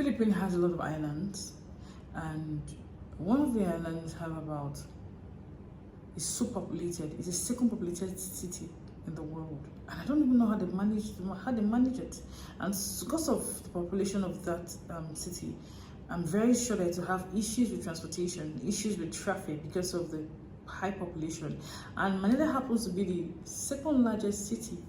Philippines has a lot of islands, and one of the islands is so populated. It's the second populated city in the world, and I don't even know how they manage it. And because of the population of that city, I'm very sure that to have issues with transportation, issues with traffic because of the high population. And Manila happens to be the second largest city,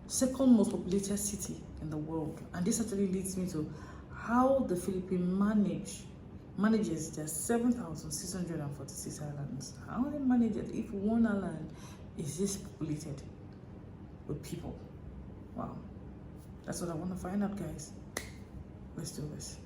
second most populated city in the world. And this actually leads me to how the Philippines manages their 7,646 islands. How they manage it if one island is this populated with people. Wow, that's what I want to find out, guys. Let's do this.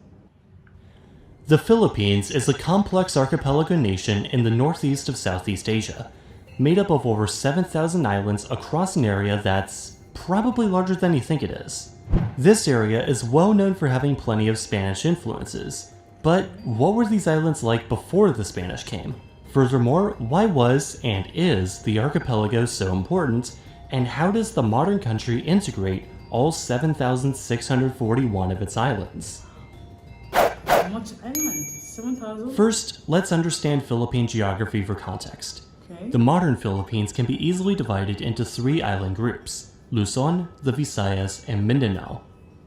The Philippines is a complex archipelago nation in the northeast of Southeast Asia, made up of over 7,000 islands across an area that's probably larger than you think it is. This area is well known for having plenty of Spanish influences, but what were these islands like before the Spanish came? Furthermore, why was and is the archipelago so important, and how does the modern country integrate all 7,641 of its islands? How much islands? 7,000? First, let's understand Philippine geography for context. Okay. The modern Philippines can be easily divided into three island groups: Luzon, the Visayas, and Mindanao.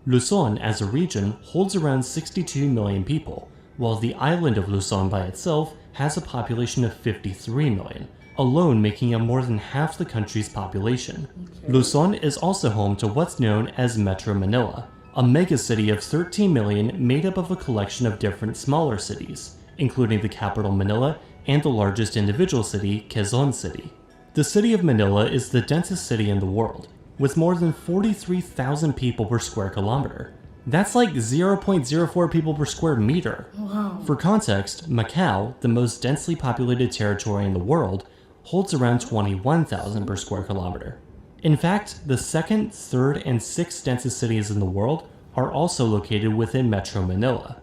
Luzon, as a region, holds around 62 million people, while the island of Luzon by itself has a population of 53 million, alone making up more than half the country's population. Okay. Luzon is also home to what's known as Metro Manila, a megacity of 13 million made up of a collection of different smaller cities, including the capital Manila and the largest individual city, Quezon City. The city of Manila is the densest city in the world, with more than 43,000 people per square kilometer. That's like 0.04 people per square meter. Wow. For context, Macau, the most densely populated territory in the world, holds around 21,000 per square kilometer. In fact, the second, third, and sixth densest cities in the world are also located within Metro Manila.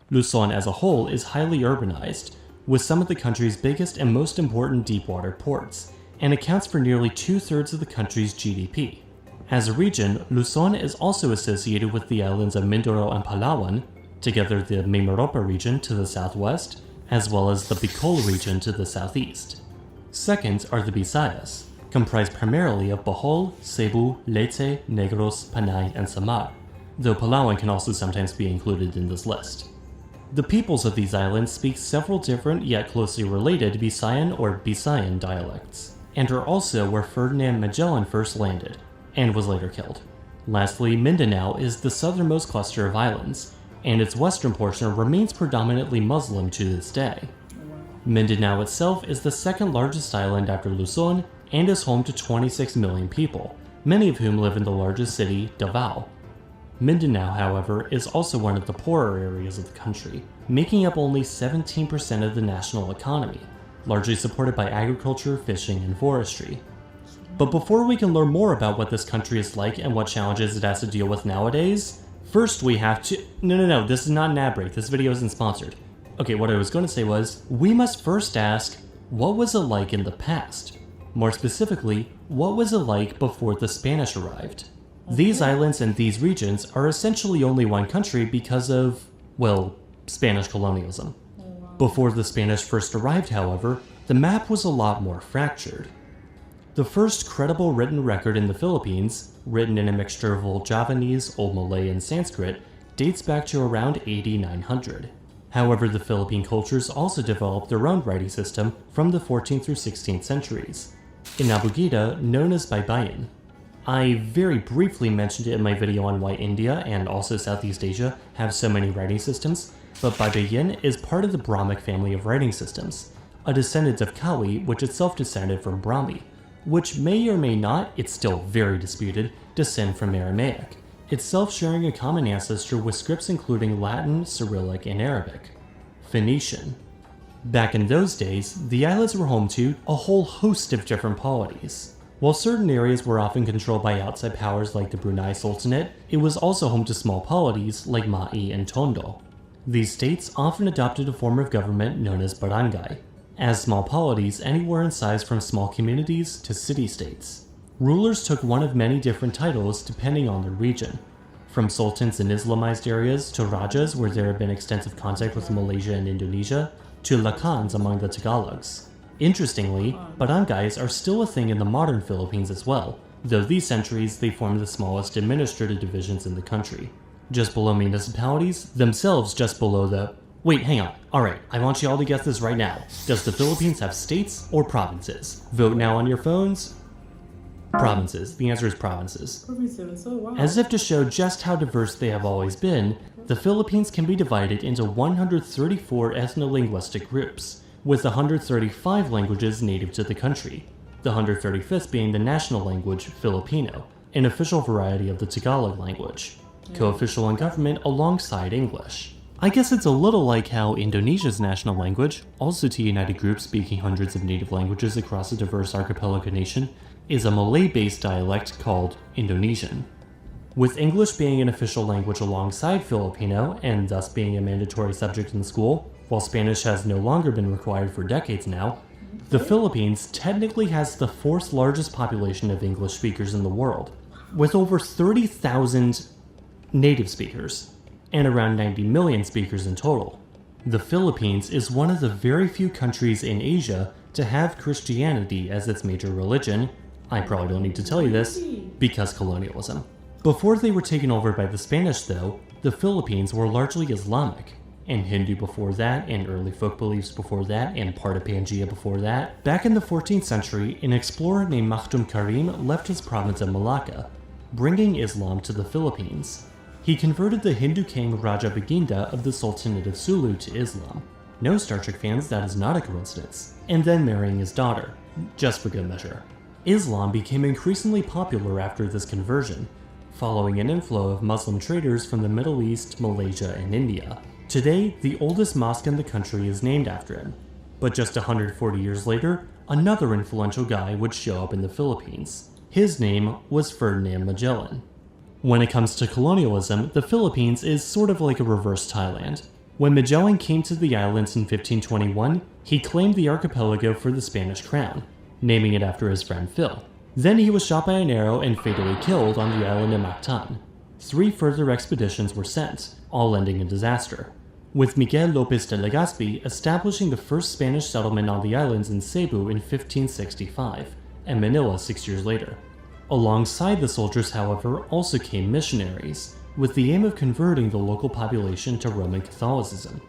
Luzon as a whole is highly urbanized, with some of the country's biggest and most important deepwater ports, and accounts for nearly 2/3 of the country's GDP. As a region, Luzon is also associated with the islands of Mindoro and Palawan, together the Mimaropa region to the southwest, as well as the Bicol region to the southeast. Second are the Visayas, comprised primarily of Bohol, Cebu, Leyte, Negros, Panay, and Samar, though Palawan can also sometimes be included in this list. The peoples of these islands speak several different yet closely related Visayan or Bisayan dialects, and are also where Ferdinand Magellan first landed, and was later killed. Lastly, Mindanao is the southernmost cluster of islands, and its western portion remains predominantly Muslim to this day. Mindanao itself is the second largest island after Luzon, and is home to 26 million people, many of whom live in the largest city, Davao. Mindanao, however, is also one of the poorer areas of the country, making up only 17% of the national economy, largely supported by agriculture, fishing, and forestry. But before we can learn more about what this country is like and what challenges it has to deal with nowadays, first we have to— No, this is not an ad break, this video isn't sponsored. Okay, what I was going to say was, we must first ask, what was it like in the past? More specifically, what was it like before the Spanish arrived? These islands and these regions are essentially only one country because of, well, Spanish colonialism. Before the Spanish first arrived, however, the map was a lot more fractured. The first credible written record in the Philippines, written in a mixture of Old Javanese, Old Malay, and Sanskrit, dates back to around AD 900. However, the Philippine cultures also developed their own writing system from the 14th through 16th centuries, in Abugida, known as Baybayin. I very briefly mentioned it in my video on why India and also Southeast Asia have so many writing systems, but Baybayin is part of the Brahmic family of writing systems, a descendant of Kawi, which itself descended from Brahmi, which may or may not, it's still very disputed, descend from Aramaic, itself sharing a common ancestor with scripts including Latin, Cyrillic, and Arabic. Phoenician. Back in those days, the islands were home to a whole host of different polities. While certain areas were often controlled by outside powers like the Brunei Sultanate, it was also home to small polities like Ma'i and Tondo. These states often adopted a form of government known as barangay, as small polities anywhere in size from small communities to city-states. Rulers took one of many different titles depending on their region. from sultans in Islamized areas to rajas where there have been extensive contact with Malaysia and Indonesia, to lakans among the Tagalogs. Interestingly, barangays are still a thing in the modern Philippines as well, though these centuries they form the smallest administrative divisions in the country. Just below municipalities, themselves just below the... Wait, hang on. Alright, I want you all to guess this right now. Does the Philippines have states or provinces? Vote now on your phones. Provinces. The answer is provinces. Provinces, oh wow. As if to show just how diverse they have always been, the Philippines can be divided into 134 ethno-linguistic groups, with 135 languages native to the country, the 135th being the national language Filipino, an official variety of the Tagalog language, co-official in government alongside English. I guess it's a little like how Indonesia's national language, also to unite a group speaking hundreds of native languages across a diverse archipelago nation, is a Malay-based dialect called Indonesian. With English being an official language alongside Filipino, and thus being a mandatory subject in school, while Spanish has no longer been required for decades now, the Philippines technically has the fourth largest population of English speakers in the world, with over 30,000 native speakers, and around 90 million speakers in total. The Philippines is one of the very few countries in Asia to have Christianity as its major religion. I probably don't need to tell you this, because colonialism. Before they were taken over by the Spanish though, the Philippines were largely Islamic, and Hindu before that, and early folk beliefs before that, and part of Pangaea before that. Back in the 14th century, an explorer named Makhdum Karim left his province of Malacca, bringing Islam to the Philippines. He converted the Hindu king Raja Baginda of the Sultanate of Sulu to Islam. No Star Trek fans, that is not a coincidence. And then marrying his daughter, just for good measure. Islam became increasingly popular after this conversion, following an inflow of Muslim traders from the Middle East, Malaysia, and India. Today, the oldest mosque in the country is named after him. But just 140 years later, another influential guy would show up in the Philippines. His name was Ferdinand Magellan. When it comes to colonialism, the Philippines is sort of like a reverse Thailand. When Magellan came to the islands in 1521, he claimed the archipelago for the Spanish crown, naming it after his friend Phil. Then he was shot by an arrow and fatally killed on the island of Mactan. 3 further expeditions were sent, all ending in disaster, with Miguel Lopez de Legazpi establishing the first Spanish settlement on the islands in Cebu in 1565, and Manila 6 years later. Alongside the soldiers, however, also came missionaries, with the aim of converting the local population to Roman Catholicism,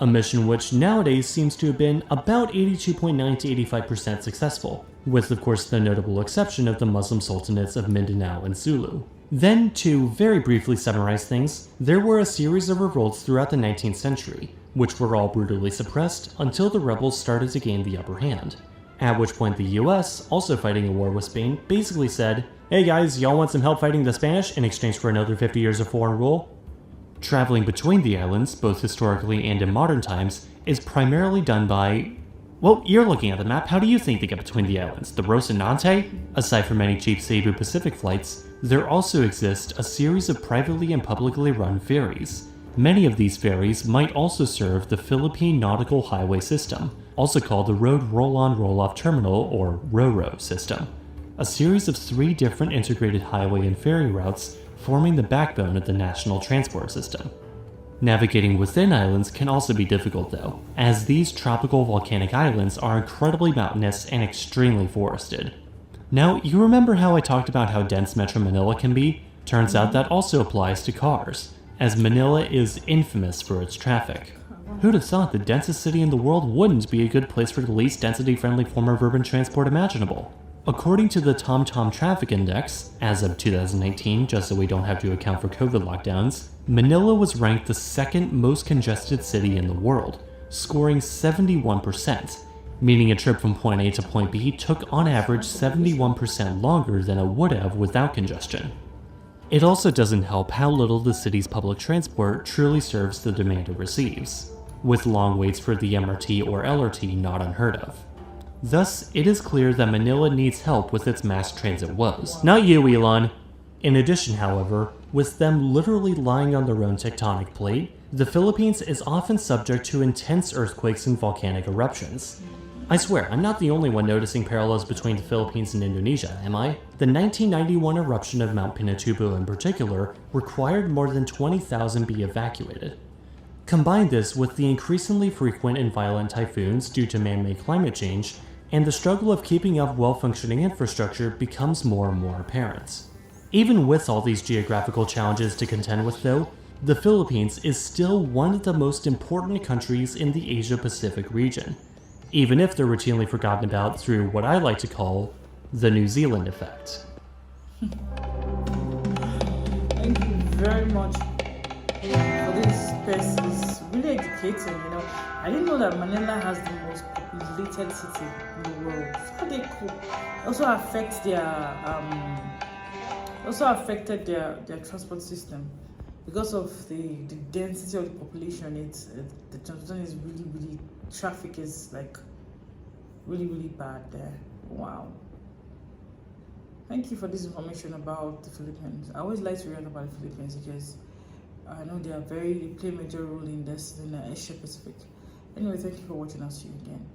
a mission which nowadays seems to have been about 82.9 to 85% successful, with of course the notable exception of the Muslim sultanates of Mindanao and Sulu. Then, to very briefly summarize things, there were a series of revolts throughout the 19th century, which were all brutally suppressed until the rebels started to gain the upper hand. At which point the US, also fighting a war with Spain, basically said, "Hey guys, y'all want some help fighting the Spanish in exchange for another 50 years of foreign rule?" Traveling between the islands, both historically and in modern times, is primarily done by... Well, you're looking at the map, how do you think they get between the islands? The Rocinante? Aside from many cheap Cebu Pacific flights, there also exist a series of privately and publicly run ferries. Many of these ferries might also serve the Philippine Nautical Highway System, also called the Road Roll-On Roll-Off Terminal, or RORO system, a series of 3 different integrated highway and ferry routes forming the backbone of the national transport system. Navigating within islands can also be difficult though, as these tropical volcanic islands are incredibly mountainous and extremely forested. Now, you remember how I talked about how dense Metro Manila can be? Turns out that also applies to cars, as Manila is infamous for its traffic. Who'd have thought the densest city in the world wouldn't be a good place for the least density-friendly form of urban transport imaginable? According to the TomTom Traffic Index, as of 2019, just so we don't have to account for COVID lockdowns, Manila was ranked the 2nd most congested city in the world, scoring 71%, meaning a trip from point A to point B took on average 71% longer than it would have without congestion. It also doesn't help how little the city's public transport truly serves the demand it receives, with long waits for the MRT or LRT not unheard of. Thus, it is clear that Manila needs help with its mass transit woes. Not you, Elon! In addition, however, with them literally lying on their own tectonic plate, the Philippines is often subject to intense earthquakes and volcanic eruptions. I swear, I'm not the only one noticing parallels between the Philippines and Indonesia, am I? The 1991 eruption of Mount Pinatubo in particular required more than 20,000 be evacuated. Combine this with the increasingly frequent and violent typhoons due to man-made climate change, and the struggle of keeping up well-functioning infrastructure becomes more and more apparent. Even with all these geographical challenges to contend with though, the Philippines is still one of the most important countries in the Asia-Pacific region, even if they're routinely forgotten about through what I like to call the New Zealand effect. Thank you very much for this space. It's really educating, you know. I didn't know that Manila has the most populated city in the world. How they cope. Also affected their transport system because of the density of the population. The transportation is really traffic is like really bad there. Wow. Thank you for this information about the Philippines. I always like to read about the Philippines because I know they play a major role in Asia Pacific. Anyway, thank you for watching. I'll see you again.